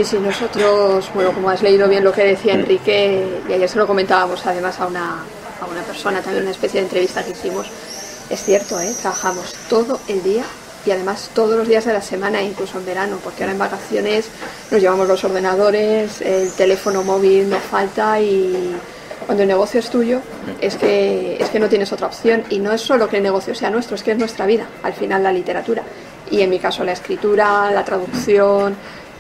Sí, nosotros, bueno, como has leído bien lo que decía Enrique, y ayer se lo comentábamos además a una persona, también una especie de entrevista que hicimos, es cierto, trabajamos todo el día y además todos los días de la semana, incluso en verano, porque ahora en vacaciones nos llevamos los ordenadores, el teléfono móvil nos falta, y cuando el negocio es tuyo es que no tienes otra opción, y no es solo que el negocio sea nuestro, es que es nuestra vida, al final la literatura, y en mi caso la escritura, la traducción,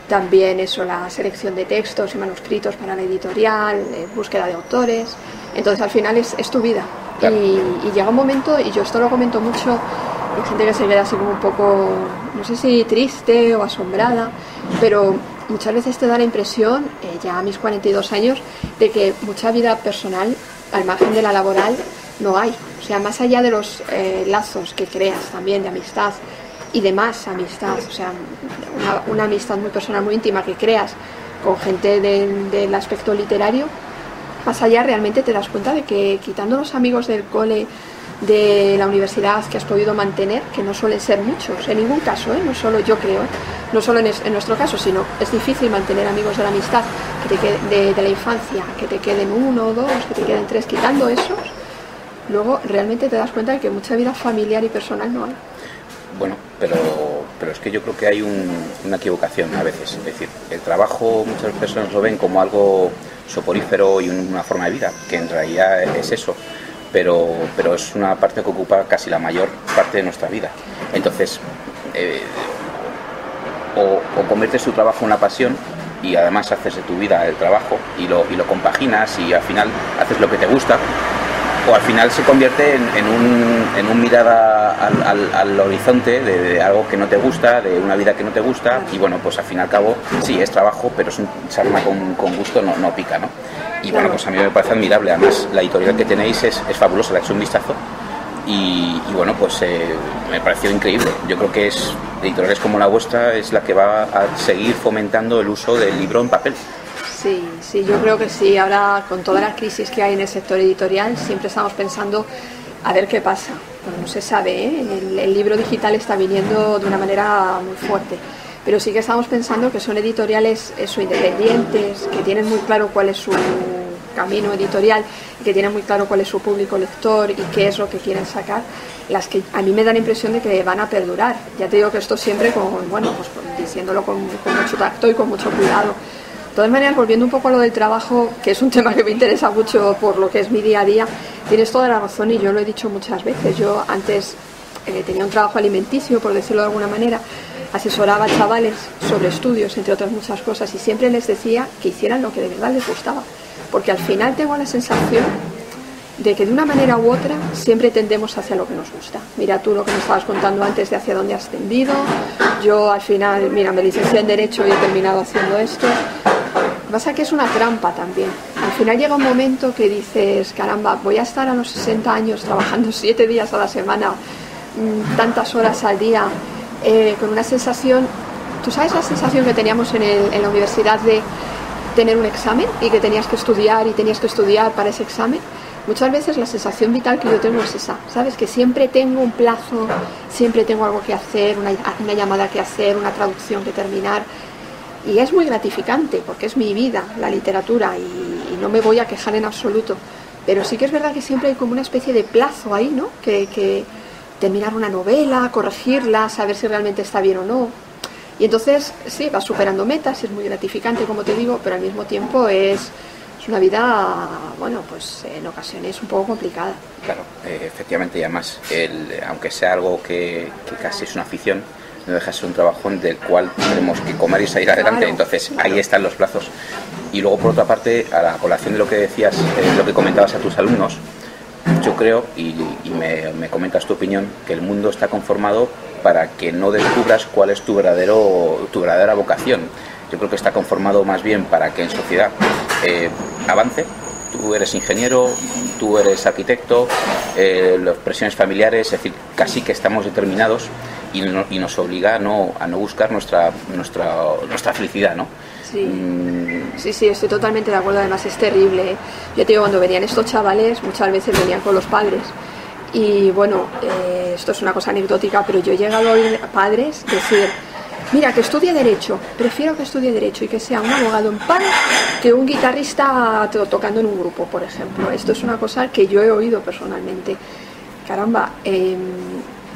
también eso, la selección de textos y manuscritos para la editorial, búsqueda de autores. Entonces al final es tu vida. Claro. Y llega un momento, y yo esto lo comento mucho, hay gente que se queda así como un poco, no sé si triste o asombrada, pero muchas veces te da la impresión, ya a mis 42 años, de que mucha vida personal, al margen de la laboral, no hay. O sea, más allá de los lazos que creas también de amistad y de más amistad, o sea, una amistad muy personal, muy íntima que creas con gente del aspecto literario, más allá realmente te das cuenta de que, quitando los amigos del cole, de la universidad que has podido mantener, que no suelen ser muchos, en ningún caso, no solo yo creo, no solo en nuestro caso, sino es difícil mantener amigos de la amistad que te de la infancia, que te queden 1 o 2, que te queden 3, quitando esos, luego realmente te das cuenta de que mucha vida familiar y personal no hay. Bueno, pero es que yo creo que hay una equivocación a veces. Es decir, el trabajo muchas personas lo ven como algo soporífero y una forma de vida, que en realidad es eso, pero es una parte que ocupa casi la mayor parte de nuestra vida. Entonces, o conviertes tu trabajo en una pasión y además haces de tu vida el trabajo y lo compaginas y al final haces lo que te gusta, o al final se convierte en un mirada al horizonte de algo que no te gusta, de una vida que no te gusta, y bueno, pues al fin y al cabo sí, es trabajo, pero es un sarna con gusto, no pica, ¿no? Y bueno, pues a mí me parece admirable, además la editorial que tenéis es fabulosa, le he hecho un vistazo y bueno, pues me pareció increíble. Yo creo que editoriales como la vuestra es la que va a seguir fomentando el uso del libro en papel. Sí, yo creo que sí. Ahora, con toda la crisis que hay en el sector editorial, siempre estamos pensando a ver qué pasa. Bueno, no se sabe, el libro digital está viniendo de una manera muy fuerte, pero sí que estamos pensando que son editoriales independientes, que tienen muy claro cuál es su camino editorial, que tienen muy claro cuál es su público lector y qué es lo que quieren sacar, las que a mí me da la impresión de que van a perdurar. Ya te digo que esto siempre diciéndolo con mucho tacto y con mucho cuidado. De todas maneras, volviendo un poco a lo del trabajo, que es un tema que me interesa mucho por lo que es mi día a día, tienes toda la razón y yo lo he dicho muchas veces. Yo antes tenía un trabajo alimenticio, por decirlo de alguna manera, asesoraba a chavales sobre estudios, entre otras muchas cosas, y siempre les decía que hicieran lo que de verdad les gustaba, porque al final tengo la sensación de que de una manera u otra siempre tendemos hacia lo que nos gusta. Mira tú lo que me estabas contando antes de hacia dónde has tendido. Yo al final, mira, me licencié en Derecho y he terminado haciendo esto. Lo que pasa es que es una trampa también. Al final llega un momento que dices, caramba, voy a estar a los 60 años trabajando 7 días a la semana, tantas horas al día, con una sensación... ¿Tú sabes la sensación que teníamos en la universidad de tener un examen y que tenías que estudiar y tenías que estudiar para ese examen? Muchas veces la sensación vital que yo tengo es esa, ¿sabes? Que siempre tengo un plazo, siempre tengo algo que hacer, una llamada que hacer, una traducción que terminar. Y es muy gratificante porque es mi vida, la literatura, y no me voy a quejar en absoluto. Pero sí que es verdad que siempre hay como una especie de plazo ahí, ¿no? Que terminar una novela, corregirla, saber si realmente está bien o no. Y entonces, sí, vas superando metas, es muy gratificante, como te digo, pero al mismo tiempo es una vida, bueno, pues en ocasiones un poco complicada. Claro, efectivamente, y además, aunque sea algo que casi es una afición, no deja de ser un trabajo del cual tenemos que comer y salir adelante. Claro, entonces ahí están los plazos. Y luego, por otra parte, a la colación de lo que decías, lo que comentabas a tus alumnos, yo creo, y me comentas tu opinión, que el mundo está conformado para que no descubras cuál es tu verdadera vocación. Yo creo que está conformado más bien para que en sociedad avance. Tú eres ingeniero, tú eres arquitecto, las presiones familiares, es decir, casi que estamos determinados y nos obliga a no buscar nuestra felicidad, ¿no? Sí, estoy totalmente de acuerdo. Además es terrible. Yo te digo, cuando venían estos chavales, muchas veces venían con los padres. Y bueno, esto es una cosa anecdótica, pero yo he llegado a oír padres decir, mira, que estudie Derecho, prefiero que estudie Derecho y que sea un abogado en paro que un guitarrista tocando en un grupo, por ejemplo. Esto es una cosa que yo he oído personalmente. Caramba,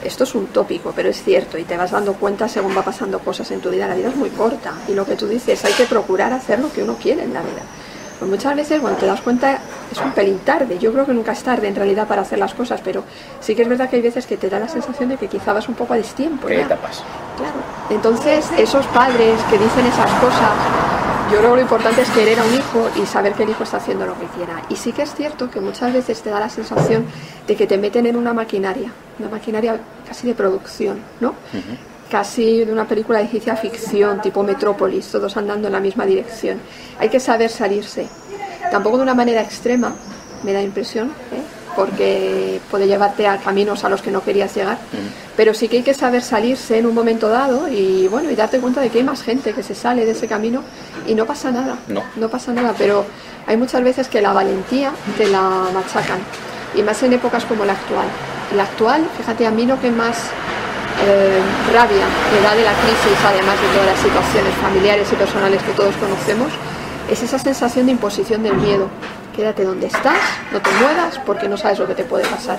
esto es un tópico, pero es cierto, y te vas dando cuenta según va pasando cosas en tu vida. La vida es muy corta, y lo que tú dices, hay que procurar hacer lo que uno quiere en la vida. Pues muchas veces cuando te das cuenta es un pelín tarde. Yo creo que nunca es tarde en realidad para hacer las cosas, pero sí que es verdad que hay veces que te da la sensación de que quizá vas un poco a destiempo. ¿Qué etapas? Claro. Entonces, esos padres que dicen esas cosas, yo creo que lo importante es querer a un hijo y saber que el hijo está haciendo lo que quiera. Y sí que es cierto que muchas veces te da la sensación de que te meten en una maquinaria casi de producción, ¿no? Casi de una película de ciencia ficción, tipo Metrópolis, todos andando en la misma dirección. Hay que saber salirse, tampoco de una manera extrema, me da impresión, porque puede llevarte a caminos a los que no querías llegar, pero sí que hay que saber salirse en un momento dado y bueno, y darte cuenta de que hay más gente que se sale de ese camino y no pasa nada, no pasa nada, pero hay muchas veces que la valentía te la machacan, y más en épocas como la actual. La actual, fíjate, a mí lo que más rabia me da de la crisis, además de todas las situaciones familiares y personales que todos conocemos, es esa sensación de imposición del miedo. Quédate donde estás, no te muevas porque no sabes lo que te puede pasar.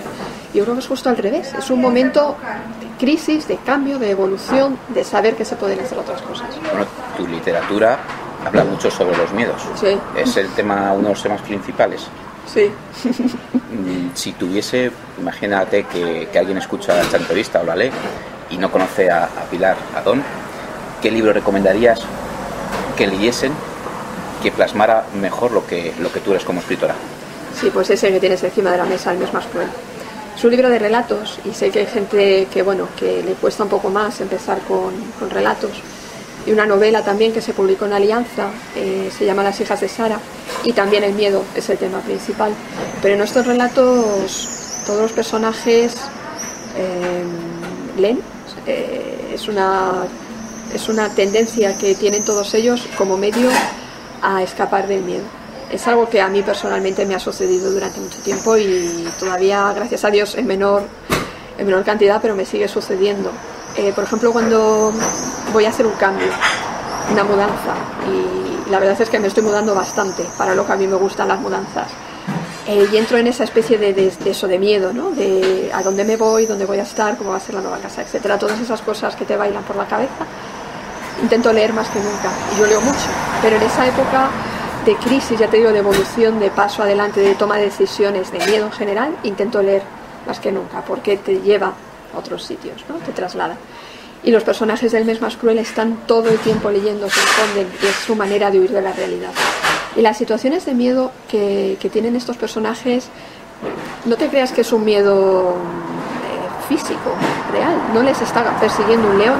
Yo creo que es justo al revés, es un momento de crisis, de cambio, de evolución, de saber que se pueden hacer otras cosas. Bueno, tu literatura habla mucho sobre los miedos. Sí. Es el tema, uno de los temas principales. Sí. Si tuviese, imagínate que alguien escucha esta entrevista o la lee y no conoce a Pilar Adón, ¿qué libro recomendarías que leyesen que plasmara mejor lo que tú eres como escritora? Sí, pues ese que tienes encima de la mesa, El mes más cruel. Es un libro de relatos y sé que hay gente que, bueno, que le cuesta un poco más empezar con relatos. Y una novela también que se publicó en Alianza, se llama Las hijas de Sara, y también el miedo es el tema principal. Pero en estos relatos todos los personajes leen, es una tendencia que tienen todos ellos como medio a escapar del miedo. Es algo que a mí personalmente me ha sucedido durante mucho tiempo y todavía, gracias a Dios, en menor cantidad, pero me sigue sucediendo. Por ejemplo, cuando voy a hacer un cambio, una mudanza, y la verdad es que me estoy mudando bastante para lo que a mí me gustan las mudanzas, y entro en esa especie de eso, de miedo, ¿no? De a dónde me voy, dónde voy a estar, cómo va a ser la nueva casa, etcétera. Todas esas cosas que te bailan por la cabeza. Intento leer más que nunca, y yo leo mucho, pero en esa época de crisis, ya te digo, de evolución, de paso adelante, de toma de decisiones, de miedo en general, intento leer más que nunca, porque te lleva a otros sitios, ¿no? Te traslada. Y los personajes del mes más cruel están todo el tiempo leyendo, se esconden, y es su manera de huir de la realidad. Y las situaciones de miedo que tienen estos personajes, no te creas que es un miedo físico, real, no les está persiguiendo un león,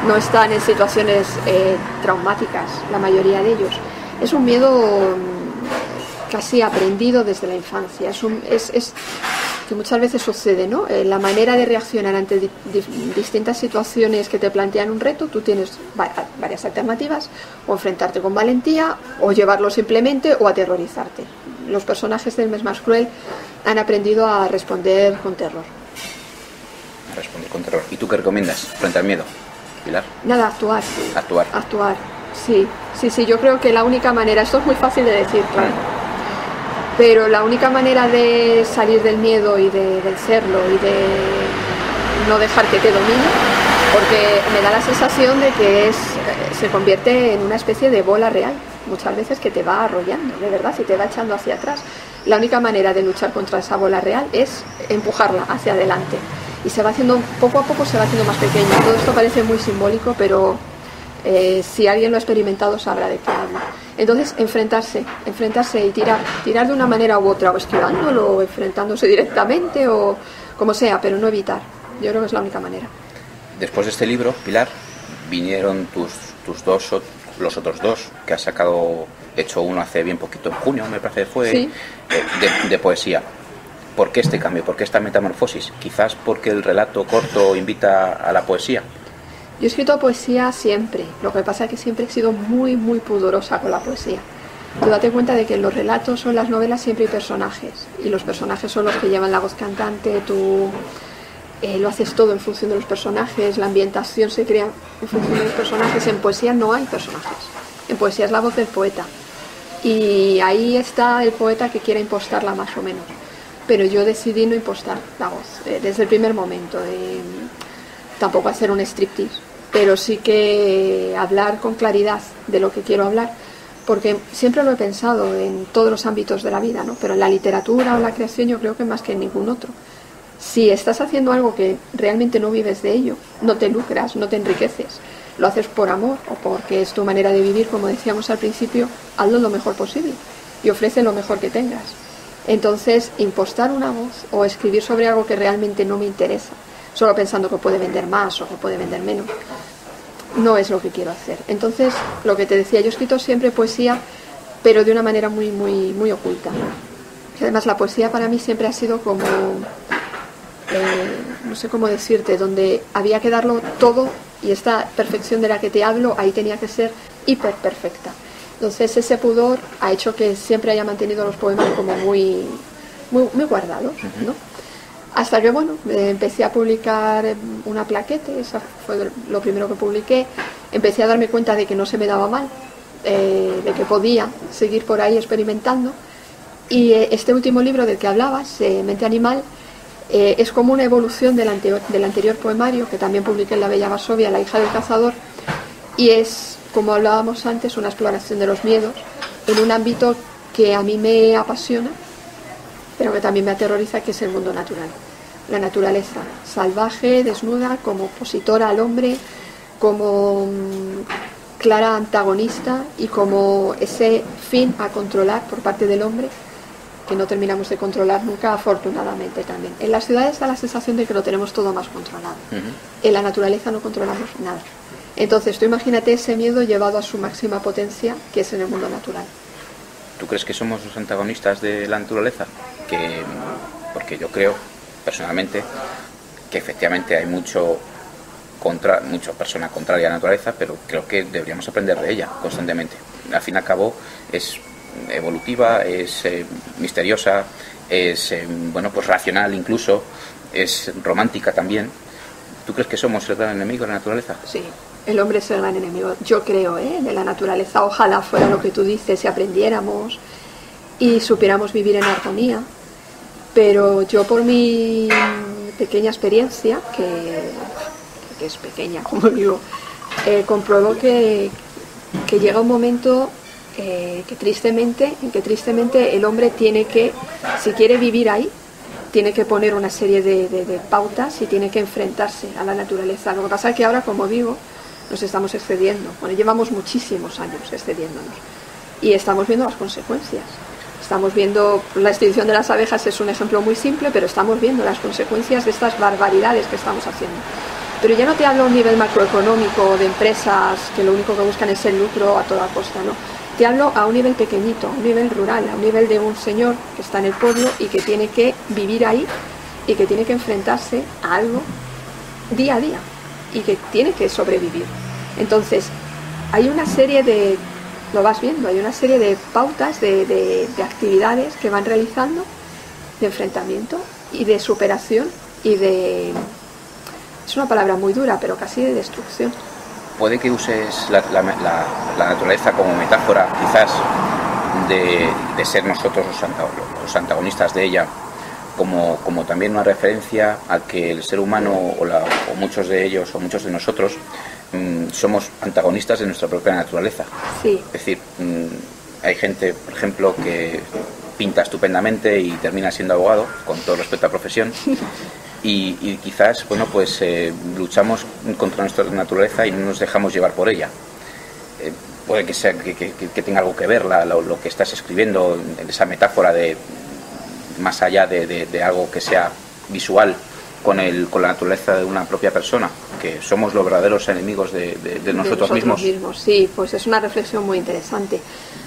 no están en situaciones traumáticas, la mayoría de ellos. Es un miedo casi aprendido desde la infancia, es que muchas veces sucede, ¿no? La manera de reaccionar ante distintas situaciones que te plantean un reto, tú tienes varias alternativas, o enfrentarte con valentía, o llevarlo simplemente, o aterrorizarte. Los personajes del mes más cruel han aprendido a responder con terror. A responder con terror. ¿Y tú qué recomiendas frente al miedo, Pilar? Nada, actuar. Actuar. Sí, yo creo que la única manera, esto es muy fácil de decir, claro, pero la única manera de salir del miedo y de vencerlo y de no dejar que te domine, porque me da la sensación de que se convierte en una especie de bola real, muchas veces, que te va arrollando, de verdad, y te va echando hacia atrás. La única manera de luchar contra esa bola real es empujarla hacia adelante, y se va haciendo, poco a poco se va haciendo más pequeña. Todo esto parece muy simbólico, pero si alguien lo ha experimentado sabrá de qué hablo. Entonces, enfrentarse y tirar de una manera u otra, o esquivándolo, o enfrentándose directamente, o como sea, pero no evitar. Yo creo que es la única manera. Después de este libro, Pilar, vinieron los otros dos que has hecho uno hace bien poquito, en junio, me parece que fue, sí, de poesía. ¿Por qué este cambio? ¿Por qué esta metamorfosis? Quizás porque el relato corto invita a la poesía. Yo he escrito poesía siempre, lo que pasa es que siempre he sido muy, muy pudorosa con la poesía. Tú date cuenta de que en los relatos o en las novelas siempre hay personajes, y los personajes son los que llevan la voz cantante, tú lo haces todo en función de los personajes, la ambientación se crea en función de los personajes. En poesía no hay personajes, en poesía es la voz del poeta, y ahí está el poeta que quiere impostarla más o menos, pero yo decidí no impostar la voz desde el primer momento, tampoco hacer un striptease, pero sí que hablar con claridad de lo que quiero hablar, porque siempre lo he pensado en todos los ámbitos de la vida, ¿no? Pero en la literatura o la creación yo creo que más que en ningún otro. Si estás haciendo algo que realmente no vives de ello, no te lucras, no te enriqueces, lo haces por amor o porque es tu manera de vivir, como decíamos al principio, hazlo lo mejor posible y ofrece lo mejor que tengas. Entonces, impostar una voz o escribir sobre algo que realmente no me interesa, solo pensando que puede vender más o que puede vender menos, no es lo que quiero hacer. Entonces, lo que te decía, yo he escrito siempre poesía, pero de una manera muy, muy, muy oculta. Y además, la poesía para mí siempre ha sido como... no sé cómo decirte, donde había que darlo todo, y esta perfección de la que te hablo, ahí tenía que ser hiper perfecta. Entonces ese pudor ha hecho que siempre haya mantenido los poemas como muy, muy, muy guardados, ¿no? Hasta que, bueno, empecé a publicar una plaquete, esa fue lo primero que publiqué, empecé a darme cuenta de que no se me daba mal, de que podía seguir por ahí experimentando, y este último libro del que hablabas, Mente Animal, es como una evolución del anterior poemario, que también publiqué en La Bella Varsovia, La hija del cazador, y es, como hablábamos antes, una exploración de los miedos en un ámbito que a mí me apasiona, pero que también me aterroriza, que es el mundo natural. La naturaleza salvaje, desnuda, como opositora al hombre, como clara antagonista y como ese fin a controlar por parte del hombre, que no terminamos de controlar nunca, afortunadamente también. En las ciudades da la sensación de que lo tenemos todo más controlado. En la naturaleza no controlamos nada. Entonces tú imagínate ese miedo llevado a su máxima potencia, que es en el mundo natural. ¿Tú crees que somos los antagonistas de la naturaleza? Porque yo creo, personalmente, que efectivamente hay mucha persona contraria a la naturaleza, pero creo que deberíamos aprender de ella constantemente. Al fin y al cabo es evolutiva, es misteriosa, es pues racional incluso, es romántica también. ¿Tú crees que somos el gran enemigo de la naturaleza? Sí, el hombre es el gran enemigo, yo creo, de la naturaleza. Ojalá fuera lo que tú dices, si aprendiéramos y supiéramos vivir en armonía, pero yo, por mi pequeña experiencia, que es pequeña, como digo, compruebo que llega un momento en que tristemente el hombre tiene que, si quiere vivir ahí, tiene que poner una serie de pautas y tiene que enfrentarse a la naturaleza. Lo que pasa es que ahora, como digo, nos estamos excediendo. Bueno, llevamos muchísimos años excediéndonos y estamos viendo las consecuencias. Estamos viendo, la extinción de las abejas es un ejemplo muy simple, pero estamos viendo las consecuencias de estas barbaridades que estamos haciendo. Pero ya no te hablo a un nivel macroeconómico de empresas que lo único que buscan es el lucro a toda costa, ¿no? Te hablo a un nivel pequeñito, a un nivel rural, a un nivel de un señor que está en el pueblo y que tiene que vivir ahí y que tiene que enfrentarse a algo día a día y que tiene que sobrevivir. Entonces, hay una serie de, lo vas viendo, hay una serie de pautas, de actividades que van realizando, de enfrentamiento y de superación y de, es una palabra muy dura, pero casi de destrucción. Puede que uses la naturaleza como metáfora, quizás, de ser nosotros los antagonistas de ella, como también una referencia a que el ser humano o muchos de ellos o muchos de nosotros somos antagonistas de nuestra propia naturaleza. Sí. Es decir, hay gente, por ejemplo, que pinta estupendamente y termina siendo abogado, con todo respeto a la profesión. Y quizás, luchamos contra nuestra naturaleza y no nos dejamos llevar por ella. Puede que sea que tenga algo que ver lo que estás escribiendo, esa metáfora de más allá de algo que sea visual con la naturaleza de una propia persona, que somos los verdaderos enemigos de nosotros mismos. Sí, pues es una reflexión muy interesante.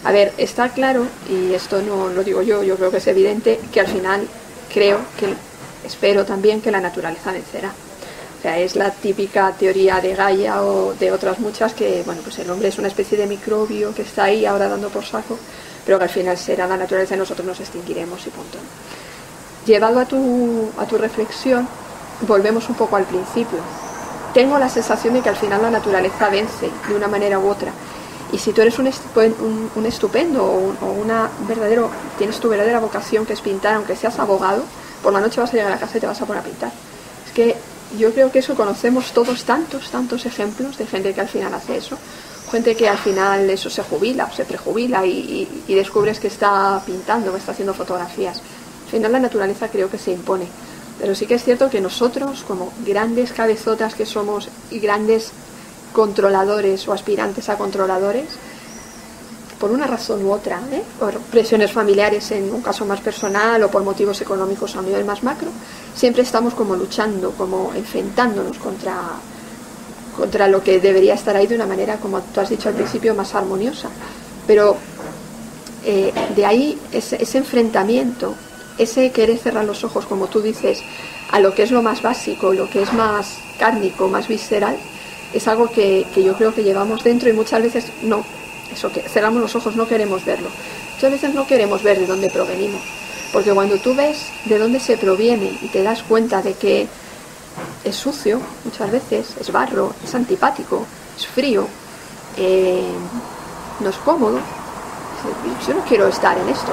A ver, está claro, y esto no lo digo yo creo que es evidente, que al final espero también que la naturaleza vencerá. O sea, es la típica teoría de Gaia o de otras muchas que, pues el hombre es una especie de microbio que está ahí ahora dando por saco, pero que al final será la naturaleza y nosotros nos extinguiremos y punto. Llevado a tu reflexión, volvemos un poco al principio. Tengo la sensación de que al final la naturaleza vence de una manera u otra. Y si tú eres un estupendo o tienes tu verdadera vocación, que es pintar, aunque seas abogado, por la noche vas a llegar a casa y te vas a poner a pintar. Es que yo creo que eso conocemos todos, tantos ejemplos de gente que al final hace eso. Gente que al final eso se jubila o se prejubila y descubres que está pintando, que está haciendo fotografías. Al final la naturaleza creo que se impone. Pero sí que es cierto que nosotros, como grandes cabezotas que somos y grandes controladores o aspirantes a controladores, por una razón u otra, por presiones familiares en un caso más personal o por motivos económicos a nivel más macro, siempre estamos como luchando, como enfrentándonos contra lo que debería estar ahí de una manera, como tú has dicho al principio, más armoniosa. Pero de ahí ese enfrentamiento, ese querer cerrar los ojos, como tú dices, a lo que es lo más básico, lo que es más cárnico, más visceral, es algo que yo creo que llevamos dentro y muchas veces no, eso que cerramos los ojos, no queremos verlo. Muchas veces no queremos ver de dónde provenimos, porque cuando tú ves de dónde se proviene y te das cuenta de que es sucio, muchas veces, es barro, es antipático, es frío, no es cómodo. Yo no quiero estar en esto.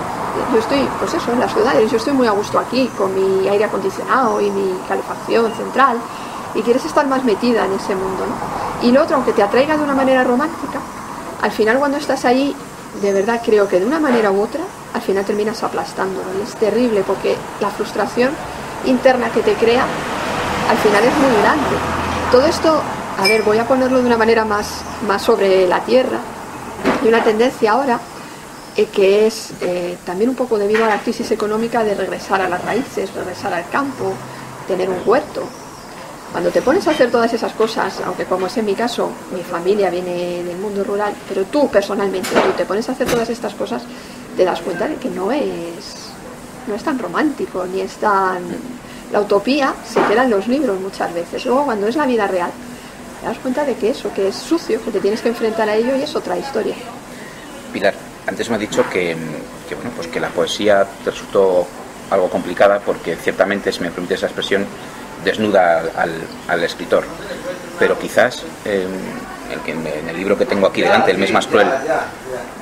Yo estoy, pues eso, en las ciudades, yo estoy muy a gusto aquí, con mi aire acondicionado y mi calefacción central, y quieres estar más metida en ese mundo, ¿no? Y lo otro, aunque te atraiga de una manera romántica, al final cuando estás allí, de verdad creo que de una manera u otra, al final terminas aplastándolo, y es terrible porque la frustración interna que te crea, al final es muy grande. Todo esto, a ver, voy a ponerlo de una manera más sobre la tierra, y una tendencia ahora que es también un poco debido a la crisis económica de regresar a las raíces, regresar al campo, tener un huerto. Cuando te pones a hacer todas esas cosas, aunque como es en mi caso, mi familia viene del mundo rural, pero tú personalmente, tú te pones a hacer todas estas cosas, te das cuenta de que no es tan romántico, ni es tan... La utopía se queda en los libros muchas veces. Luego cuando es la vida real, te das cuenta de que eso, que es sucio, que te tienes que enfrentar a ello y es otra historia. Pilar, antes me has dicho que la poesía te resultó algo complicada porque ciertamente, si me permite esa expresión, desnuda al escritor. Pero quizás en el libro que tengo aquí delante, El mes más cruel,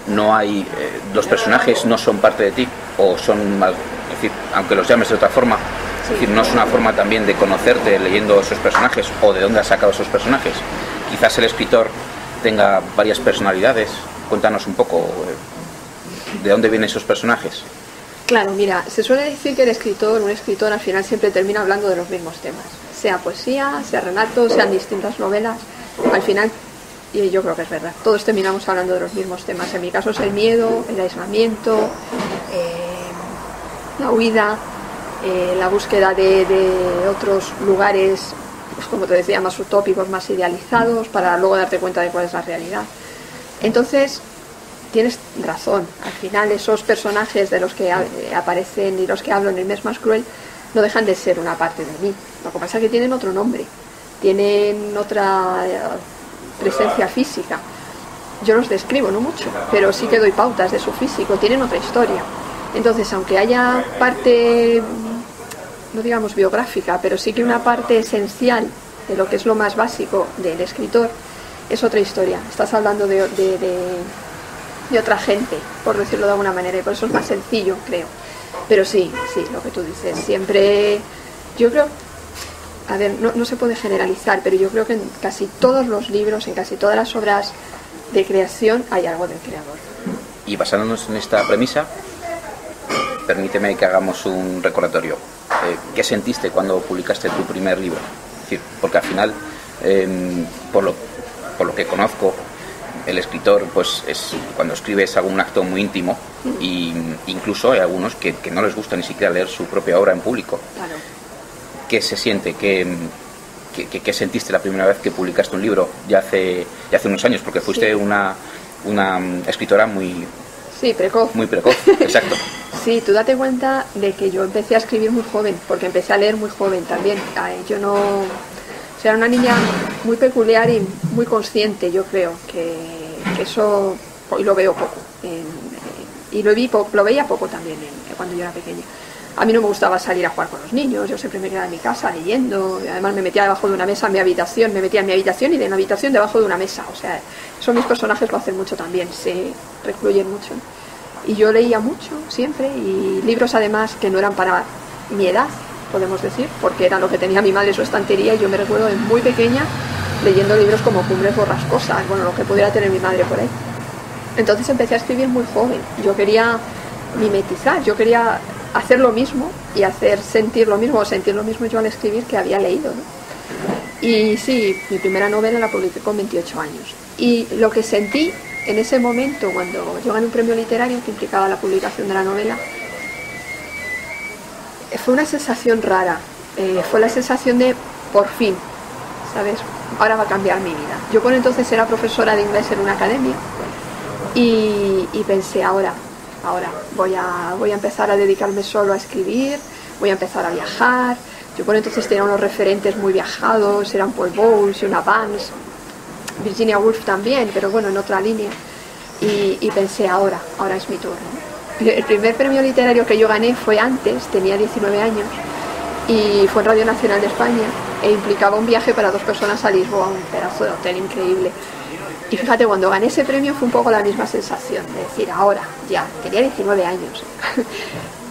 no hay los personajes no son parte de ti, o son más, es decir, aunque los llames de otra forma, es decir, no es una forma también de conocerte leyendo esos personajes o de dónde has sacado esos personajes. Quizás el escritor tenga varias personalidades. Cuéntanos un poco de dónde vienen esos personajes. Claro, mira, se suele decir que un escritor al final siempre termina hablando de los mismos temas, sea poesía, sea relatos, sean distintas novelas, al final, y yo creo que es verdad, todos terminamos hablando de los mismos temas. En mi caso es el miedo, el aislamiento, la huida, la búsqueda de otros lugares, pues como te decía, más utópicos, más idealizados, para luego darte cuenta de cuál es la realidad. Entonces, tienes razón, al final esos personajes de los que aparecen y los que hablo en El mes más cruel no dejan de ser una parte de mí. Lo que pasa es que tienen otro nombre, tienen otra presencia física. Yo los describo, no mucho, pero sí que doy pautas de su físico, tienen otra historia. Entonces, aunque haya parte, no digamos biográfica, pero sí que una parte esencial de lo que es lo más básico del escritor, es otra historia. Estás hablando de otra gente, por decirlo de alguna manera, y por eso es más sencillo, creo. Pero sí, lo que tú dices, siempre, yo creo, a ver, no se puede generalizar, pero yo creo que en casi todos los libros, en casi todas las obras de creación, hay algo del creador. Y basándonos en esta premisa, permíteme que hagamos un recordatorio. ¿Qué sentiste cuando publicaste tu primer libro? Es decir, porque al final, por lo que conozco, el escritor, pues cuando escribe es algún acto muy íntimo, y incluso hay algunos que no les gusta ni siquiera leer su propia obra en público. Claro. ¿Qué se siente? ¿Qué sentiste la primera vez que publicaste un libro? Ya hace unos años, porque fuiste una escritora muy precoz. Muy precoz, exacto. Sí, tú date cuenta de que yo empecé a escribir muy joven, porque empecé a leer muy joven también. Yo no... O sea, era una niña muy peculiar y muy consciente, yo creo, que eso hoy lo veo poco. Y lo veía poco también cuando yo era pequeña. A mí no me gustaba salir a jugar con los niños, yo siempre me quedaba en mi casa leyendo, y además me metía debajo de una mesa en mi habitación, me metía en mi habitación y de la habitación debajo de una mesa, o sea, eso mis personajes lo hacen mucho también, se recluyen mucho. Y yo leía mucho, siempre, y libros además que no eran para mi edad, podemos decir, porque era lo que tenía mi madre en su estantería, y yo me recuerdo de muy pequeña leyendo libros como Cumbres borrascosas, bueno, lo que pudiera tener mi madre por ahí. Entonces empecé a escribir muy joven, yo quería mimetizar, yo quería hacer lo mismo y hacer sentir lo mismo, o sentir lo mismo yo al escribir que había leído, ¿no? Y sí, mi primera novela la publiqué con 28 años. Y lo que sentí en ese momento, cuando yo gané un premio literario que implicaba la publicación de la novela, fue una sensación rara, fue la sensación de por fin, ¿sabes? Ahora va a cambiar mi vida. Yo por entonces era profesora de inglés en una academia y pensé, ahora voy a empezar a dedicarme solo a escribir, voy a empezar a viajar. Yo por entonces tenía unos referentes muy viajados, eran Paul Bowles, Una Banks, Virginia Woolf también, pero bueno, en otra línea. Y pensé, ahora es mi turno. El primer premio literario que yo gané fue antes, tenía 19 años, y fue en Radio Nacional de España, e implicaba un viaje para 2 personas a Lisboa, un pedazo de hotel increíble. Y fíjate, cuando gané ese premio fue un poco la misma sensación, de decir, ahora, ya, tenía 19 años.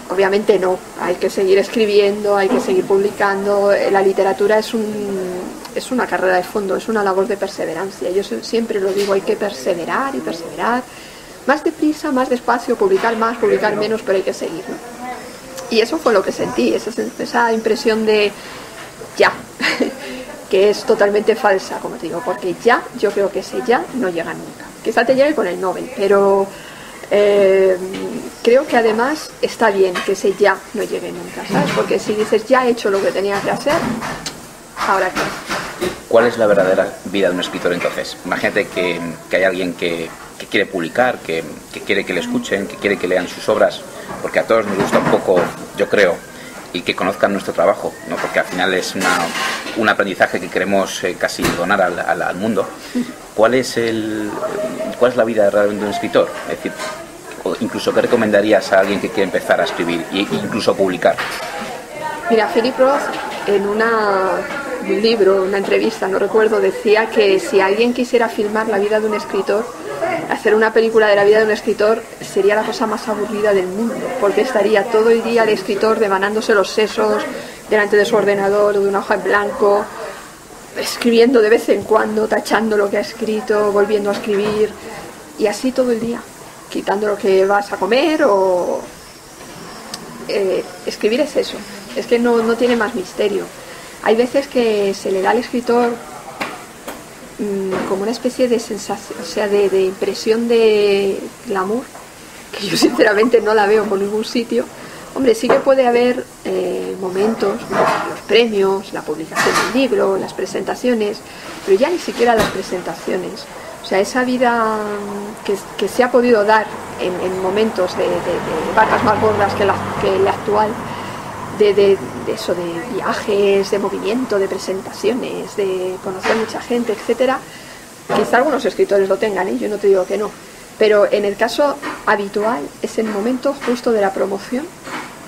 Obviamente no, hay que seguir escribiendo, hay que seguir publicando, la literatura es una carrera de fondo, es una labor de perseverancia. Yo siempre lo digo, hay que perseverar y perseverar, más deprisa, más despacio, publicar más, publicar menos, pero hay que seguir, ¿no? Y eso fue lo que sentí, esa impresión de ya, que es totalmente falsa, como te digo, porque ya, yo creo que ese ya no llega nunca. Quizá te llegue con el Nobel, pero creo que además está bien que ese ya no llegue nunca, ¿sabes? Porque si dices ya he hecho lo que tenía que hacer, ¿ahora qué? ¿Cuál es la verdadera vida de un escritor entonces? Imagínate que hay alguien que quiere publicar, que quiere que le escuchen, que quiere que lean sus obras, porque a todos nos gusta un poco, yo creo, y que conozcan nuestro trabajo, ¿no? Porque al final es un aprendizaje que queremos casi donar al mundo. ¿Cuál es la vida realmente de un escritor? Es decir, o incluso ¿qué recomendarías a alguien que quiere empezar a escribir e incluso publicar? Mira, Philip Roth en un libro, una entrevista, no recuerdo, decía que si alguien quisiera filmar la vida de un escritor, hacer una película de la vida de un escritor sería la cosa más aburrida del mundo, porque estaría todo el día el escritor devanándose los sesos delante de su ordenador o de una hoja en blanco, escribiendo de vez en cuando, tachando lo que ha escrito, volviendo a escribir, y así todo el día, quitando lo que vas a comer o... escribir es eso, es que no tiene más misterio. Hay veces que se le da al escritor como una especie de sensación, o sea, de impresión de glamour, que yo sinceramente no la veo por ningún sitio. Hombre, sí que puede haber momentos, los premios, la publicación del libro, las presentaciones, pero ya ni siquiera las presentaciones. O sea, esa vida que se ha podido dar en momentos de vacas más gordas que la actual, de eso, de viajes, de movimiento, de presentaciones, de conocer a mucha gente, etcétera. Quizá algunos escritores lo tengan, yo no te digo que no, pero en el caso habitual es el momento justo de la promoción,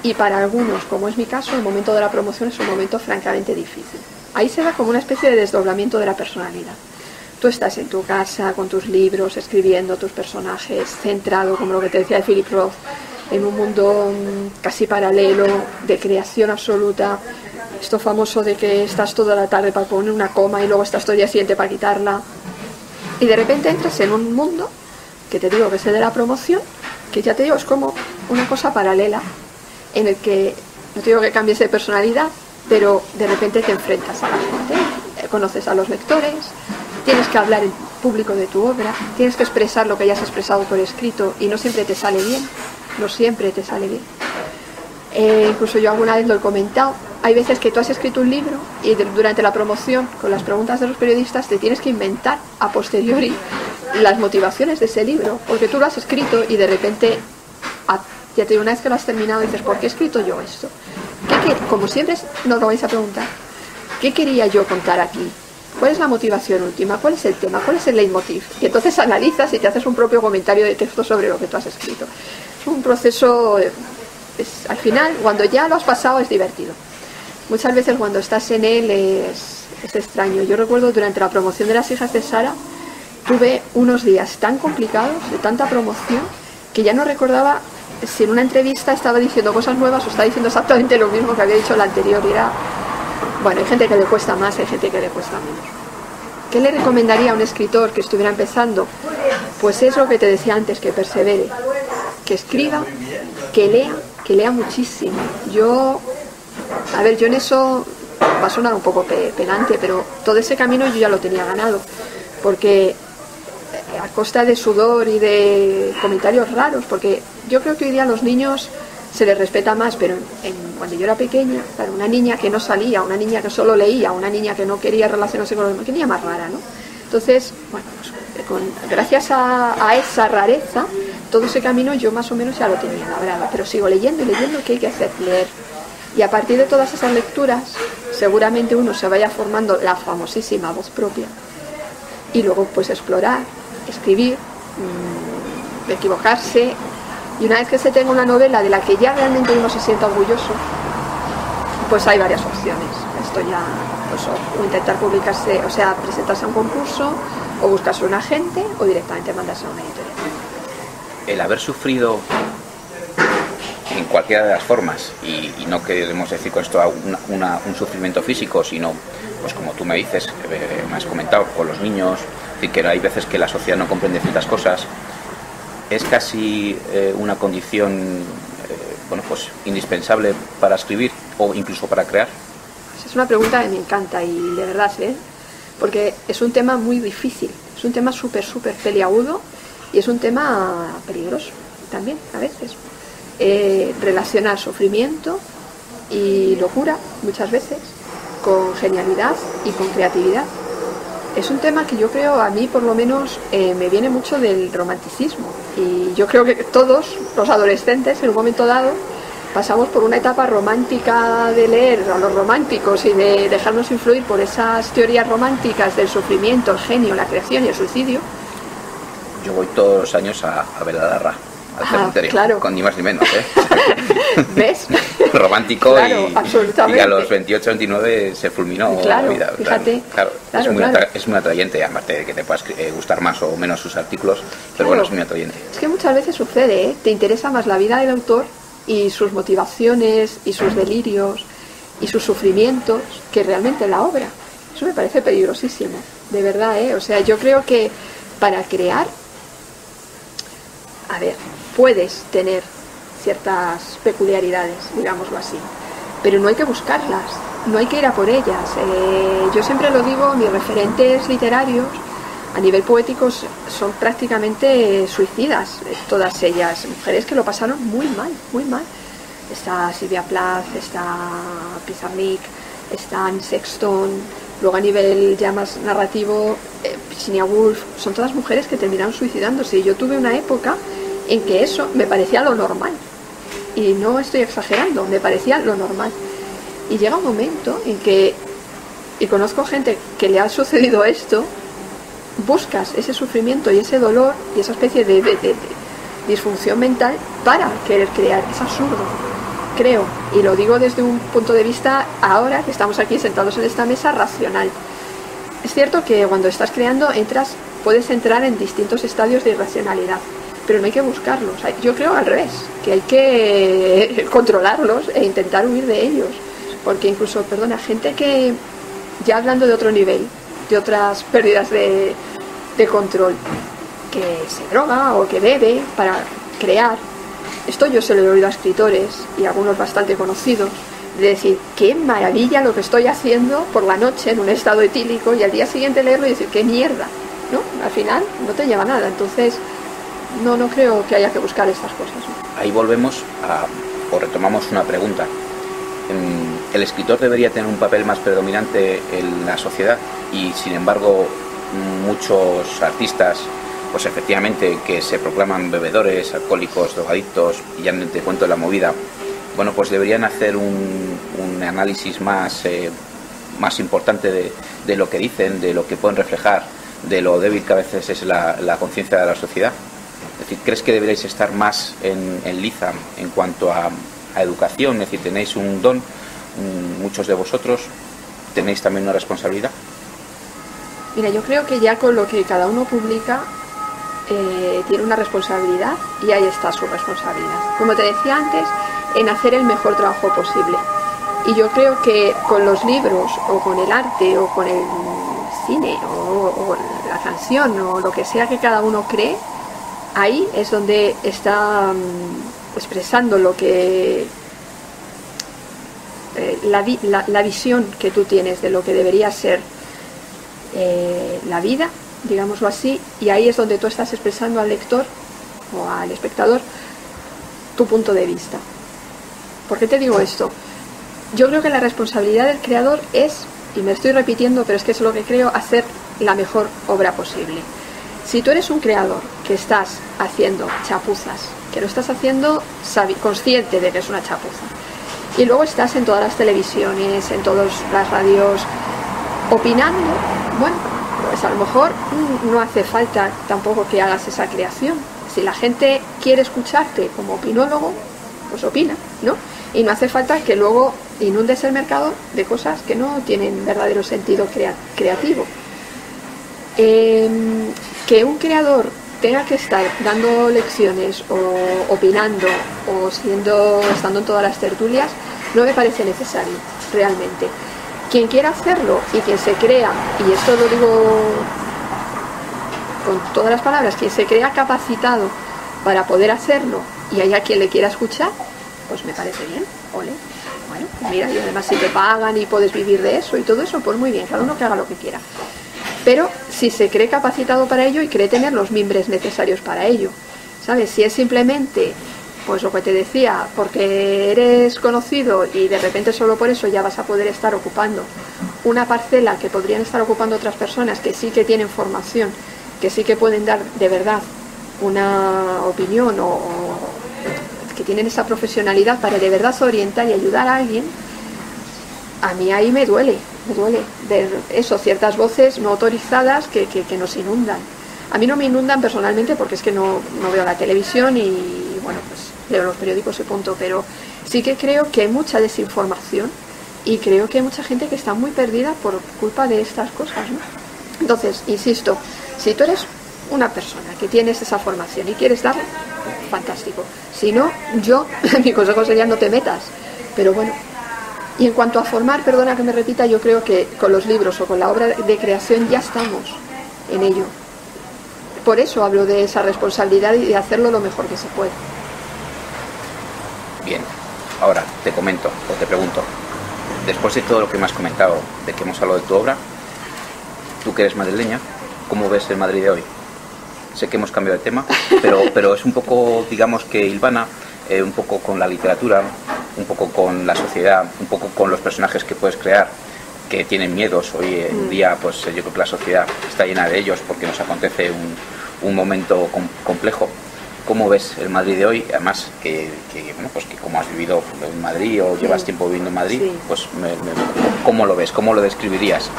y para algunos, como es mi caso, el momento de la promoción es un momento francamente difícil. Ahí se da como una especie de desdoblamiento de la personalidad. Tú estás en tu casa con tus libros, escribiendo tus personajes, centrado, como lo que te decía de Philip Roth, en un mundo casi paralelo, de creación absoluta, esto famoso de que estás toda la tarde para poner una coma y luego estás todo el día siguiente para quitarla, y de repente entras en un mundo, que te digo que es el de la promoción, que ya te digo, es como una cosa paralela, en el que, no te digo que cambies de personalidad, pero de repente te enfrentas a la gente, conoces a los lectores, tienes que hablar en público de tu obra, tienes que expresar lo que hayas expresado por escrito, y no siempre te sale bien. No siempre te sale bien. Incluso yo alguna vez lo he comentado. Hay veces que tú has escrito un libro y durante la promoción, con las preguntas de los periodistas, te tienes que inventar a posteriori las motivaciones de ese libro, porque tú lo has escrito y de repente, ya te digo, una vez que lo has terminado, dices, ¿por qué he escrito yo esto? Como siempre nos lo vais a preguntar, ¿qué quería yo contar aquí? ¿Cuál es la motivación última? ¿Cuál es el tema? ¿Cuál es el leitmotiv? Y entonces analizas y te haces un propio comentario de texto sobre lo que tú has escrito. Es un proceso al final, cuando ya lo has pasado, es divertido. Muchas veces cuando estás en él es extraño. Yo recuerdo durante la promoción de Las hijas de Sara, tuve unos días tan complicados, de tanta promoción, que ya no recordaba si en una entrevista estaba diciendo cosas nuevas o estaba diciendo exactamente lo mismo que había dicho la anterior. Y era, bueno, hay gente que le cuesta más, hay gente que le cuesta menos. ¿Qué le recomendaría a un escritor que estuviera empezando? Pues es lo que te decía antes, que persevere, que escriba, que lea muchísimo. Yo en eso va a sonar un poco pedante, pero todo ese camino yo ya lo tenía ganado, porque a costa de sudor y de comentarios raros, porque yo creo que hoy día a los niños se les respeta más, pero cuando yo era pequeña, claro, una niña que no salía, una niña que solo leía, una niña que no quería relacionarse con los demás, qué niña más rara, ¿no? Entonces, bueno, pues, gracias a esa rareza, todo ese camino yo más o menos ya lo tenía labrado, pero sigo leyendo y leyendo. ¿Qué hay que hacer? Leer. Y a partir de todas esas lecturas, seguramente uno se vaya formando la famosísima voz propia, y luego pues explorar, escribir, equivocarse, y una vez que se tenga una novela de la que ya realmente uno se sienta orgulloso, pues hay varias opciones. Esto ya, pues, o intentar publicarse, o sea, presentarse a un concurso, o buscarse un agente, o directamente mandarse a una editorial. El haber sufrido en cualquiera de las formas, y no queremos decir con esto un sufrimiento físico, sino, pues como tú me dices, me has comentado, con los niños, es decir, que hay veces que la sociedad no comprende ciertas cosas, es casi una condición pues indispensable para escribir o incluso para crear. Es una pregunta que me encanta, y de verdad, porque es un tema muy difícil, es un tema súper peliagudo, y es un tema peligroso también a veces. Relacionar sufrimiento y locura muchas veces con genialidad y con creatividad. Es un tema que yo creo, a mí por lo menos, me viene mucho del romanticismo, y yo creo que todos los adolescentes en un momento dado pasamos por una etapa romántica de leer a los románticos y de dejarnos influir por esas teorías románticas del sufrimiento, el genio, la creación y el suicidio. Yo voy todos los años a ver a Larra al cementerio, claro. Con ni más ni menos, ¿Ves? Romántico, claro, y a los 28, 29 se fulminó la vida. Fíjate. Claro, es muy atrayente, aparte de que te puedas gustar más o menos sus artículos, pero bueno, es muy atrayente. Es que muchas veces sucede, te interesa más la vida del autor y sus motivaciones y sus delirios y sus sufrimientos que realmente la obra. Eso me parece peligrosísimo, de verdad, O sea, yo creo que para crear, puedes tener ciertas peculiaridades, digámoslo así, pero no hay que buscarlas, no hay que ir a por ellas. Yo siempre lo digo, mis referentes literarios a nivel poético son prácticamente suicidas, todas ellas, mujeres que lo pasaron muy mal, muy mal. Está Sylvia Plath, está Pizarnik, está Anne Sexton, luego a nivel ya más narrativo, Virginia Woolf, son todas mujeres que terminaron suicidándose. Y yo tuve una época en que eso me parecía lo normal, y no estoy exagerando, me parecía lo normal. Y llega un momento en que, y conozco gente que le ha sucedido esto, buscas ese sufrimiento y ese dolor y esa especie de disfunción mental para querer crear. Es absurdo, creo, y lo digo desde un punto de vista, ahora que estamos aquí sentados en esta mesa, racional. Es cierto que cuando estás creando puedes entrar en distintos estadios de irracionalidad, pero no hay que buscarlos. Yo creo al revés, que hay que controlarlos e intentar huir de ellos, porque incluso, gente que, ya hablando de otro nivel, de otras pérdidas de control, que se droga o que bebe para crear, esto yo se lo he oído a escritores, y algunos bastante conocidos, de decir, qué maravilla lo que estoy haciendo por la noche en un estado etílico, y al día siguiente leerlo y decir, qué mierda, ¿no? Al final no te lleva a nada. Entonces no creo que haya que buscar estas cosas, ¿no? Ahí volvemos o retomamos una pregunta. ¿El escritor debería tener un papel más predominante en la sociedad? Y sin embargo muchos artistas, pues efectivamente, que se proclaman bebedores, alcohólicos, drogadictos, y ya no te cuento la movida, bueno, pues deberían hacer un análisis más importante de lo que dicen, de lo que pueden reflejar, de lo débil que a veces es la conciencia de la sociedad. Es decir, ¿crees que deberéis estar más en liza en cuanto a a educación, es decir, tenéis un don, muchos de vosotros tenéis también una responsabilidad. Mira, yo creo que ya con lo que cada uno publica tiene una responsabilidad y ahí está su responsabilidad. Como te decía antes, en hacer el mejor trabajo posible. Y yo creo que con los libros o con el arte o con el cine o la canción o lo que sea que cada uno cree, ahí es donde está expresando lo que la visión que tú tienes de lo que debería ser la vida, digámoslo así, y ahí es donde tú estás expresando al lector o al espectador tu punto de vista. ¿Por qué te digo esto? Yo creo que la responsabilidad del creador es, y me estoy repitiendo, pero es que es lo que creo, hacer la mejor obra posible. Si tú eres un creador que estás haciendo chapuzas, que lo estás haciendo consciente de que es una chapuza, y luego estás en todas las televisiones, en todas las radios, opinando, bueno, pues a lo mejor no hace falta tampoco que hagas esa creación. Si la gente quiere escucharte como opinólogo, pues opina, ¿no? Y no hace falta que luego inundes el mercado de cosas que no tienen verdadero sentido creativo. Que un creador tenga que estar dando lecciones o opinando o estando en todas las tertulias no me parece necesario, realmente. Quien quiera hacerlo y quien se crea, y esto lo digo con todas las palabras, quien se crea capacitado para poder hacerlo y haya quien le quiera escuchar, pues me parece bien, ole. Bueno, pues mira, y además si te pagan y puedes vivir de eso y todo eso, pues muy bien, cada uno que haga lo que quiera. Pero si se cree capacitado para ello y cree tener los mimbres necesarios para ello, ¿sabes? Si es simplemente, pues lo que te decía, porque eres conocido y de repente solo por eso ya vas a poder estar ocupando una parcela que podrían estar ocupando otras personas que sí que tienen formación, que sí que pueden dar de verdad una opinión o que tienen esa profesionalidad para de verdad orientar y ayudar a alguien, a mí ahí me duele ver eso, ciertas voces no autorizadas que nos inundan. A mí no me inundan personalmente porque es que no veo la televisión y bueno, pues leo los periódicos y punto, pero sí que creo que hay mucha desinformación y creo que hay mucha gente que está muy perdida por culpa de estas cosas, ¿no? Entonces, insisto, si tú eres una persona que tienes esa formación y quieres darle, fantástico. Si no, mi consejo sería no te metas, pero bueno. Y en cuanto a formar, perdona que me repita, yo creo que con los libros o con la obra de creación ya estamos en ello. Por eso hablo de esa responsabilidad y de hacerlo lo mejor que se puede. Bien, ahora te comento o te pregunto, después de todo lo que me has comentado, de que hemos hablado de tu obra, tú que eres madrileña, ¿cómo ves el Madrid de hoy? Sé que hemos cambiado de tema, pero es un poco, digamos que hilvana, un poco con la literatura, un poco con la sociedad, un poco con los personajes que puedes crear, que tienen miedos. Hoy en día, pues yo creo que la sociedad está llena de ellos porque nos acontece un momento complejo. ¿Cómo ves el Madrid de hoy? Además, bueno, pues que como has vivido en Madrid o llevas tiempo viviendo en Madrid, sí. Pues ¿cómo lo ves? ¿Cómo lo describirías?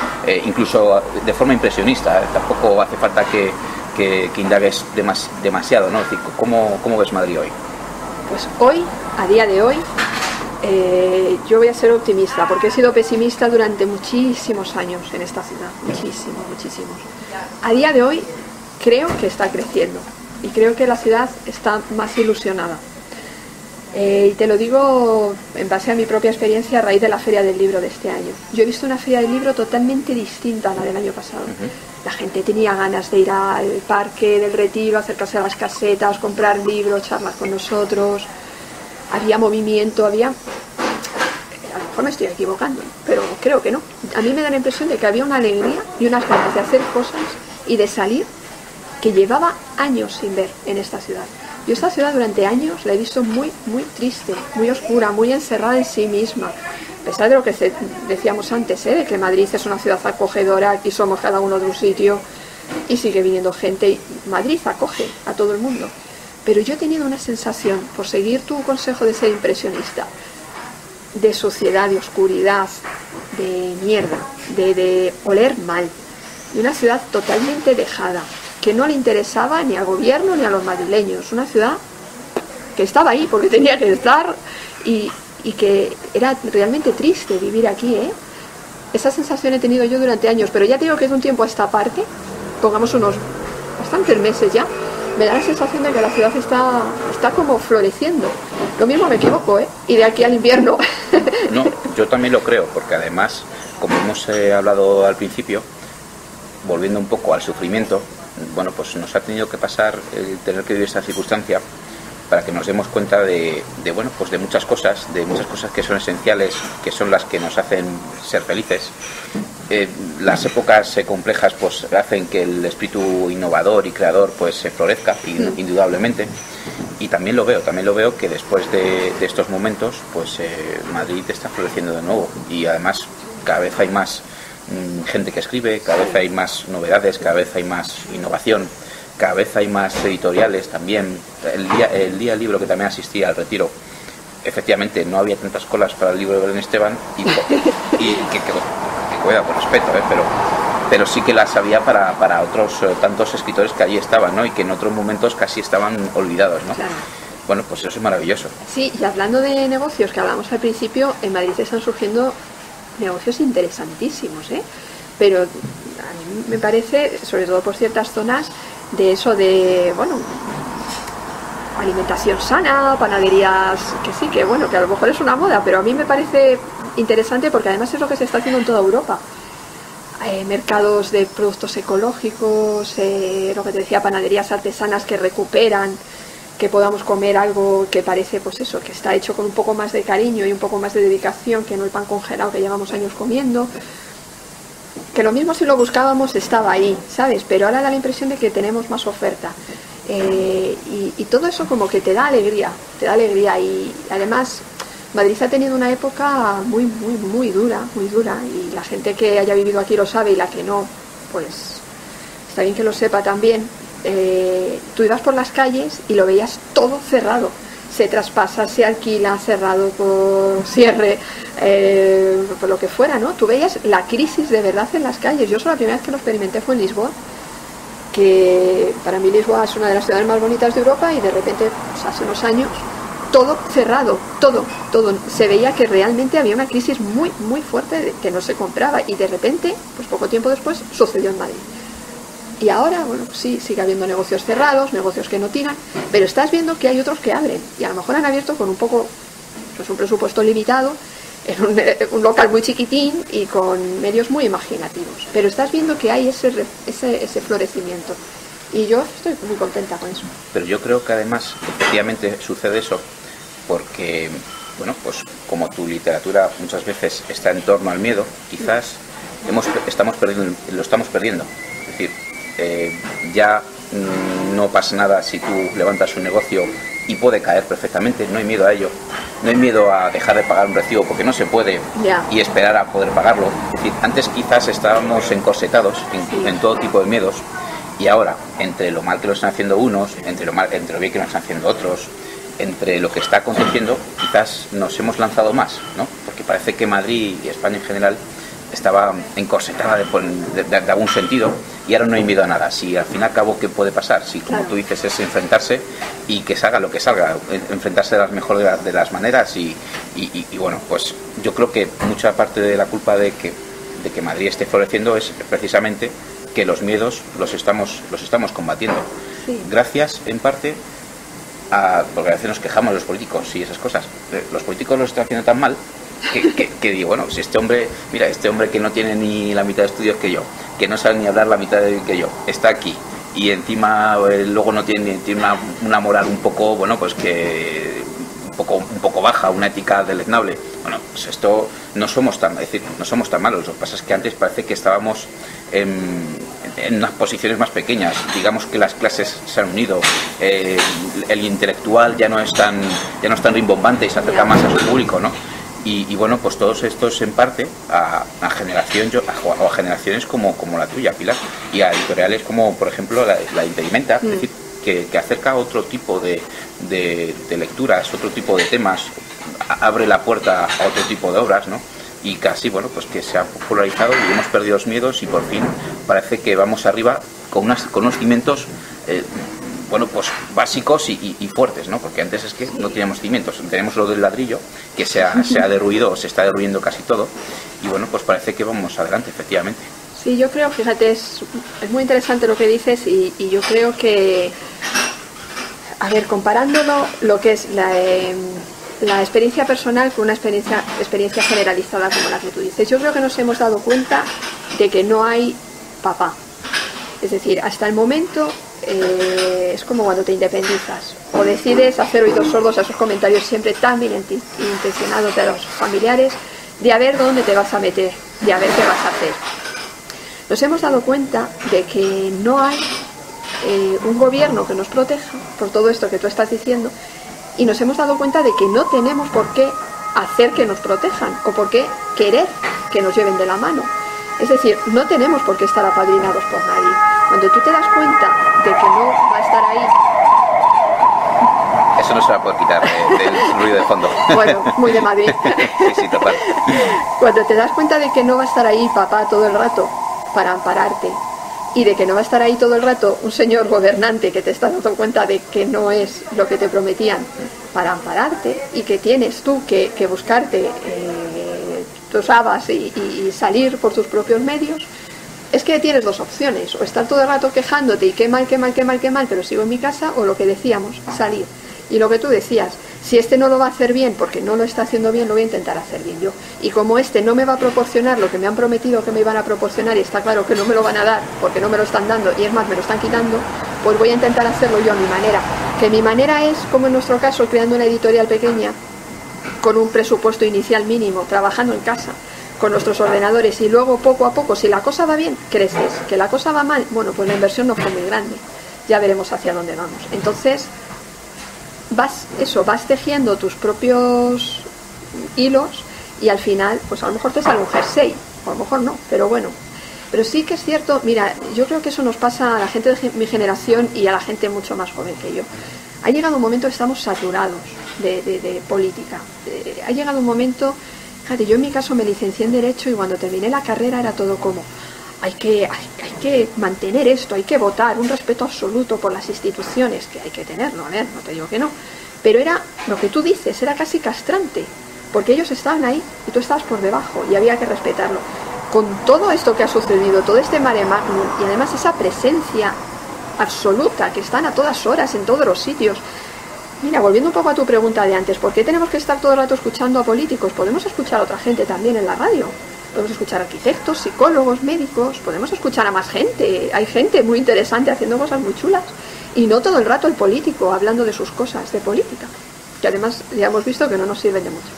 Incluso de forma impresionista, tampoco hace falta que indagues demasiado, ¿no? Es decir, ¿cómo ves Madrid hoy? Pues hoy, a día de hoy, yo voy a ser optimista, porque he sido pesimista durante muchísimos años en esta ciudad, muchísimos. A día de hoy creo que está creciendo y creo que la ciudad está más ilusionada. Y te lo digo en base a mi propia experiencia a raíz de la Feria del Libro de este año. Yo he visto una Feria del Libro totalmente distinta a la del año pasado. La gente tenía ganas de ir al Parque del Retiro, acercarse a las casetas, comprar libros, charlar con nosotros. Había movimiento, a lo mejor me estoy equivocando, pero creo que no. A mí me da la impresión de que había una alegría y unas ganas de hacer cosas y de salir que llevaba años sin ver en esta ciudad. Yo esta ciudad durante años la he visto muy triste, muy oscura, muy encerrada en sí misma. A pesar de lo que decíamos antes, de que Madrid es una ciudad acogedora, aquí somos cada uno de un sitio y sigue viniendo gente. Y Madrid acoge a todo el mundo. Pero yo he tenido una sensación, por seguir tu consejo de ser impresionista, de suciedad, de oscuridad, de mierda, de oler mal, de una ciudad totalmente dejada, que no le interesaba ni al gobierno ni a los madrileños, una ciudad que estaba ahí porque tenía que estar y que era realmente triste vivir aquí, ¿eh? Esa sensación he tenido yo durante años, pero ya te digo que de un tiempo a esta parte, pongamos unos bastantes meses ya, me da la sensación de que la ciudad está como floreciendo. Lo mismo me equivoco, ¿eh? Y de aquí al invierno. No, yo también lo creo, porque además, como hemos hablado al principio, volviendo un poco al sufrimiento, bueno, pues nos ha tenido que pasar tener que vivir esta circunstancia para que nos demos cuenta bueno, pues de muchas cosas que son esenciales, que son las que nos hacen ser felices. Las épocas complejas pues hacen que el espíritu innovador y creador pues se florezca, indudablemente. Y también lo veo que después de estos momentos pues Madrid está floreciendo de nuevo, y además cada vez hay más gente que escribe, cada vez hay más novedades, cada vez hay más innovación, cada vez hay más editoriales también. El día del libro, que también asistí al retiro, efectivamente no había tantas colas para el libro de Belén Esteban, y que cuida con respeto, pero sí que las había para otros tantos escritores que allí estaban, ¿no? Y que en otros momentos casi estaban olvidados, ¿no? Claro. Bueno, pues eso es maravilloso. Sí, y hablando de negocios que hablábamos al principio, en Madrid están surgiendo negocios interesantísimos, ¿eh? Pero a mí me parece, sobre todo por ciertas zonas, de eso de, bueno, alimentación sana, panaderías, que sí, que bueno, que a lo mejor es una moda, pero a mí me parece interesante porque además es lo que se está haciendo en toda Europa. Mercados de productos ecológicos, lo que te decía, panaderías artesanas que recuperan, que podamos comer algo que parece, pues eso, que está hecho con un poco más de cariño y un poco más de dedicación que no el pan congelado que llevamos años comiendo. Que lo mismo si lo buscábamos estaba ahí, ¿sabes? Pero ahora da la impresión de que tenemos más oferta. Y todo eso como que te da alegría, y además Madrid ha tenido una época muy dura, y la gente que haya vivido aquí lo sabe y la que no, pues está bien que lo sepa también. Tú ibas por las calles y lo veías todo cerrado, se traspasa, se alquila, cerrado por cierre, por lo que fuera, ¿no? Tú veías la crisis de verdad en las calles. Yo la primera vez que lo experimenté fue en Lisboa, que para mí Lisboa es una de las ciudades más bonitas de Europa, y de repente, pues hace unos años, todo cerrado, todo. Se veía que realmente había una crisis muy fuerte que no se compraba, y de repente, pues poco tiempo después, sucedió en Madrid. Y ahora, bueno, sí, sigue habiendo negocios cerrados, negocios que no tiran, pero estás viendo que hay otros que abren, y a lo mejor han abierto con un poco, pues un presupuesto limitado, en un local muy chiquitín y con medios muy imaginativos, pero estás viendo que hay ese florecimiento, y yo estoy muy contenta con eso. Pero yo creo que además efectivamente sucede eso porque, bueno, pues como tu literatura muchas veces está en torno al miedo, quizás lo estamos perdiendo. Es decir, ya no pasa nada si tú levantas un negocio y puede caer perfectamente, no hay miedo a ello, no hay miedo a dejar de pagar un recibo porque no se puede y esperar a poder pagarlo. Es decir, antes quizás estábamos encorsetados en todo tipo de miedos, y ahora, entre lo mal que lo están haciendo unos, entre lo bien que lo están haciendo otros, entre lo que está aconteciendo, quizás nos hemos lanzado más, ¿no? Porque parece que Madrid y España en general estaba encorsetada de algún sentido, y ahora no hay miedo a nada. Si al fin y al cabo, ¿qué puede pasar? Si, como tú dices, es enfrentarse y que salga lo que salga, enfrentarse de las mejores de las maneras, y bueno, pues yo creo que mucha parte de la culpa de que Madrid esté floreciendo es precisamente que los miedos los estamos combatiendo. Sí. Gracias, en parte, porque a veces nos quejamos de los políticos y esas cosas. Los políticos los están haciendo tan mal que digo, bueno, si este hombre que no tiene ni la mitad de estudios que yo, que no sabe ni hablar la mitad que yo, está aquí, y encima luego no tiene una moral un poco, bueno, pues que un poco baja, una ética deleznable. Bueno, pues esto no somos tan malos. Lo que pasa es que antes parece que estábamos en unas posiciones más pequeñas. Digamos que las clases se han unido, el intelectual ya no es tan rimbombante y se acerca más a su público, ¿no? Y bueno, pues todos estos en parte a generaciones como la tuya, Pilar, y a editoriales como, por ejemplo, la Impedimenta, es decir, que acerca otro tipo de lecturas, otro tipo de temas, abre la puerta a otro tipo de obras, ¿no? Y casi, bueno, pues que se ha popularizado y hemos perdido los miedos, y por fin parece que vamos arriba con unos cimientos bueno, pues básicos y fuertes, ¿no? Porque antes es que no teníamos cimientos. Tenemos lo del ladrillo, que se ha derruido, o se está derruyendo casi todo, y bueno, pues parece que vamos adelante, efectivamente. Sí, yo creo, fíjate, es muy interesante lo que dices, y yo creo que, a ver, comparándolo lo que es la experiencia personal con una experiencia generalizada como la que tú dices, yo creo que nos hemos dado cuenta de que no hay papá. Es decir, hasta el momento es como cuando te independizas o decides hacer oídos sordos a esos comentarios siempre tan bien intencionados de los familiares, de a ver dónde te vas a meter, de a ver qué vas a hacer. Nos hemos dado cuenta de que no hay un gobierno que nos proteja por todo esto que tú estás diciendo, y nos hemos dado cuenta de que no tenemos por qué hacer que nos protejan o por qué querer que nos lleven de la mano. Es decir, no tenemos por qué estar apadrinados por nadie. Cuando tú te das cuenta de que no va a estar ahí... Eso no se va a poder quitar del ruido de fondo. Bueno, muy de Madrid. Sí, total. Cuando te das cuenta de que no va a estar ahí papá todo el rato para ampararte, y de que no va a estar ahí todo el rato un señor gobernante que te está dando cuenta de que no es lo que te prometían para ampararte, y que tienes tú que buscarte tus habas y salir por tus propios medios, es que tienes dos opciones: o estar todo el rato quejándote y qué mal, pero sigo en mi casa, o lo que decíamos, salir. Y lo que tú decías, si este no lo va a hacer bien porque no lo está haciendo bien, lo voy a intentar hacer bien yo. Y como este no me va a proporcionar lo que me han prometido que me iban a proporcionar, y está claro que no me lo van a dar porque no me lo están dando, y es más, me lo están quitando, pues voy a intentar hacerlo yo a mi manera. Que mi manera es, como en nuestro caso, creando una editorial pequeña, con un presupuesto inicial mínimo, trabajando en casa, con nuestros ordenadores, y luego poco a poco, si la cosa va bien, creces. Que la cosa va mal, bueno, pues la inversión no fue muy grande. Ya veremos hacia dónde vamos. Entonces... vas tejiendo tus propios hilos, y al final pues a lo mejor te sale un jersey, o a lo mejor no, pero bueno. Pero sí que es cierto, mira, yo creo que eso nos pasa a la gente de mi generación y a la gente mucho más joven que yo. Ha llegado un momento que estamos saturados de política. Ha llegado un momento, fíjate, yo en mi caso me licencié en Derecho, y cuando terminé la carrera era todo como... Hay que mantener esto, hay que votar, un respeto absoluto por las instituciones, que hay que tenerlo, a ver, no te digo que no, pero era lo que tú dices, era casi castrante, porque ellos estaban ahí y tú estabas por debajo, y había que respetarlo. Con todo esto que ha sucedido, todo este mare magnum, y además esa presencia absoluta, que están a todas horas en todos los sitios. Mira, volviendo un poco a tu pregunta de antes, ¿por qué tenemos que estar todo el rato escuchando a políticos? Podemos escuchar a otra gente también en la radio. Podemos escuchar a arquitectos, psicólogos, médicos, podemos escuchar a más gente. Hay gente muy interesante haciendo cosas muy chulas, y no todo el rato el político hablando de sus cosas de política, que además ya hemos visto que no nos sirven de mucho.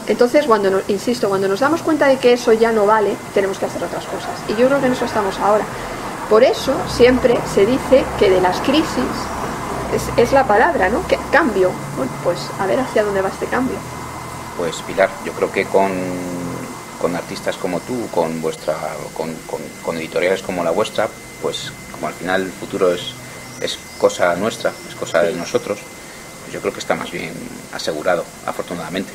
Entonces, cuando nos damos cuenta de que eso ya no vale, tenemos que hacer otras cosas, y yo creo que en eso estamos ahora. Por eso siempre se dice que de las crisis es la palabra, ¿no? Que cambio. Bueno, pues a ver hacia dónde va este cambio. Pues Pilar, yo creo que con artistas como tú, con editoriales como la vuestra, pues como al final el futuro es cosa nuestra, es cosa de nosotros, pues yo creo que está más bien asegurado, afortunadamente.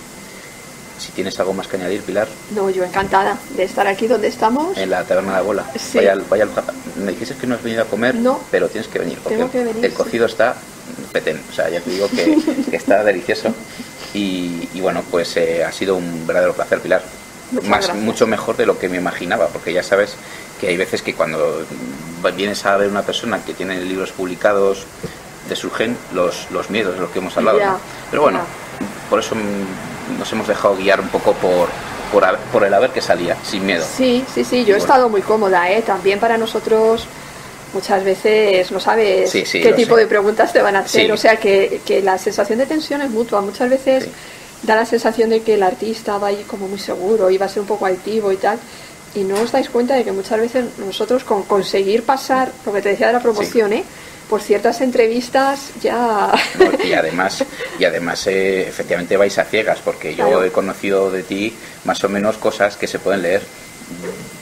Si tienes algo más que añadir, Pilar. No, yo encantada de estar aquí donde estamos. En la taberna de la abuela. Sí. Me dijiste que no has venido a comer, no, pero tienes que venir, porque tengo que venir, el cocido está petén, o sea, ya te digo que está delicioso. Y bueno, pues ha sido un verdadero placer, Pilar. Mucho mejor de lo que me imaginaba, porque ya sabes que hay veces que cuando vienes a ver una persona que tiene libros publicados, te surgen los miedos de los que hemos hablado, ya, ¿no? Pero bueno, por eso nos hemos dejado guiar un poco por el haber que salía, sin miedo. Sí, yo he estado muy cómoda, también para nosotros muchas veces no sabes qué tipo de preguntas te van a hacer, o sea que la sensación de tensión es mutua, muchas veces da la sensación de que el artista va ahí como muy seguro y va a ser un poco altivo y tal, y no os dais cuenta de que muchas veces nosotros con conseguir pasar, lo que te decía de la promoción, por ciertas entrevistas ya... No, y además efectivamente vais a ciegas, porque yo he conocido de ti más o menos cosas que se pueden leer.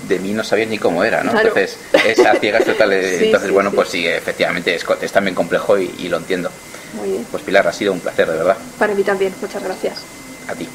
De mí no sabías ni cómo era, ¿no? Claro. Entonces, esa ciegas total. Entonces, bueno, pues sí, efectivamente es también complejo y lo entiendo. Muy bien. Pues Pilar, ha sido un placer, de verdad. Para mí también, muchas gracias. A ti.